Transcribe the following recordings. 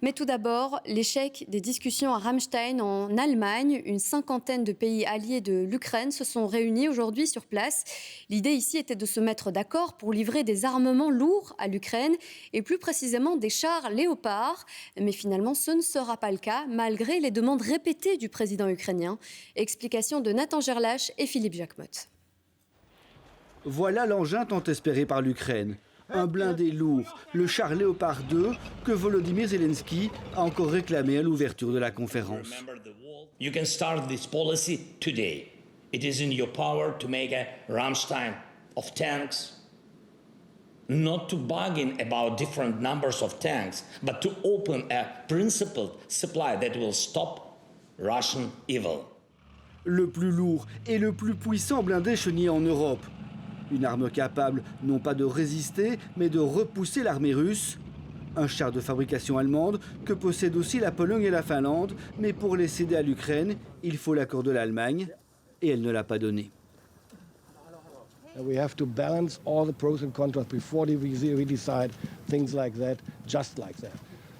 Mais tout d'abord, l'échec des discussions à Ramstein en Allemagne. Une cinquantaine de pays alliés de l'Ukraine se sont réunis aujourd'hui sur place. L'idée ici était de se mettre d'accord pour livrer des armements lourds à l'Ukraine et plus précisément des chars Léopard. Mais finalement, ce ne sera pas le cas malgré les demandes répétées du président ukrainien. Explication de Nathan Gerlache et Philippe Jacquemotte. Voilà l'engin tant espéré par l'Ukraine. Un blindé lourd, le char Léopard 2, que Volodymyr Zelensky a encore réclamé à l'ouverture de la conférence. You can start this policy today. It is in your power to make a Ramstein of tanks, not to bargain about different numbers of tanks, but to open a principled supply that will stop Russian evil. Le plus lourd et le plus puissant blindé chenillé en Europe. Une arme capable non pas de résister, mais de repousser l'armée russe. Un char de fabrication allemande que possèdent aussi la Pologne et la Finlande, mais pour les céder à l'Ukraine, il faut l'accord de l'Allemagne, et elle ne l'a pas donné. We have to balance all the pros and cons before we decide things like that, just like that.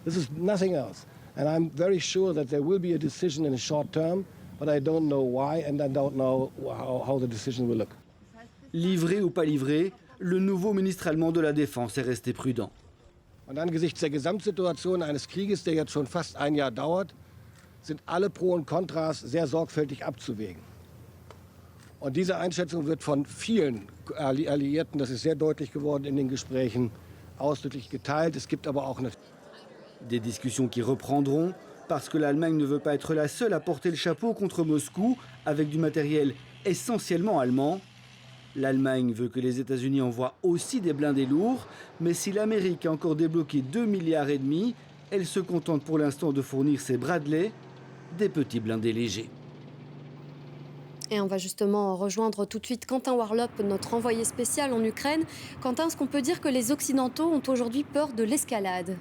This is nothing else. And I'm very sure that there will be a decision in the short term, but I don't know why, and I don't know how the decision will look. Livré ou pas livré, le nouveau ministre allemand de la Défense est resté prudent. Und angesichts der Gesamtsituation eines Krieges, der jetzt schon fast ein Jahr dauert, sind alle Pro und Kontras sehr sorgfältig abzuwägen. Und diese Einschätzung wird von vielen Alliierten, das ist sehr deutlich geworden in den Gesprächen, ausdrücklich geteilt. Es gibt aber auch eine... Des discussions qui reprendront parce que l'Allemagne ne veut pas être la seule à porter le chapeau contre Moscou avec du matériel essentiellement allemand. L'Allemagne veut que les États-Unis envoient aussi des blindés lourds, mais si l'Amérique a encore débloqué 2,5 milliards, elle se contente pour l'instant de fournir ses Bradley, des petits blindés légers. Et on va justement rejoindre tout de suite Quentin Warlop, notre envoyé spécial en Ukraine. Quentin, est-ce qu'on peut dire que les Occidentaux ont aujourd'hui peur de l'escalade ?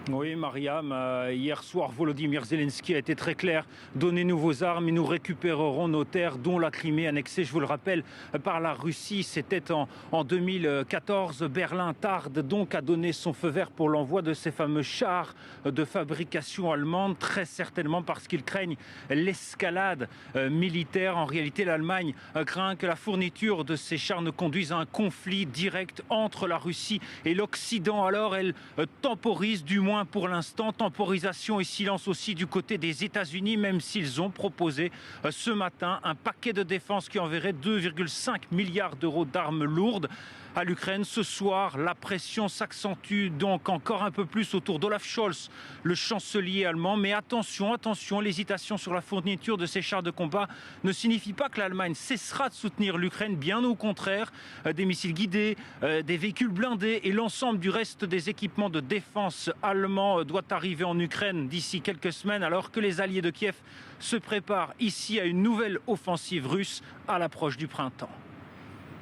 Oui, Mariam, hier soir, Volodymyr Zelensky a été très clair. Donnez-nous vos armes et nous récupérerons nos terres, dont la Crimée annexée, je vous le rappelle, par la Russie. C'était en 2014. Berlin tarde donc à donner son feu vert pour l'envoi de ces fameux chars de fabrication allemande, très certainement parce qu'ils craignent l'escalade militaire. En réalité, l'Allemagne craint que la fourniture de ces chars ne conduise à un conflit direct entre la Russie et l'Occident. Alors, elle temporise du moins pour l'instant, temporisation et silence aussi du côté des États-Unis, même s'ils ont proposé ce matin un paquet de défense qui enverrait 2,5 milliards d'euros d'armes lourdes à l'Ukraine. Ce soir, la pression s'accentue donc encore un peu plus autour d'Olaf Scholz, le chancelier allemand. Mais attention, l'hésitation sur la fourniture de ces chars de combat ne signifie pas que l'Allemagne cessera de soutenir l'Ukraine, bien au contraire. Des missiles guidés, des véhicules blindés et l'ensemble du reste des équipements de défense allemands doit arriver en Ukraine d'ici quelques semaines, alors que les alliés de Kiev se préparent ici à une nouvelle offensive russe à l'approche du printemps.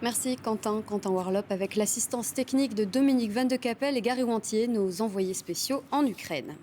Merci Quentin Warlop avec l'assistance technique de Dominique Van de Capelle et Gary Wantier, nos envoyés spéciaux en Ukraine.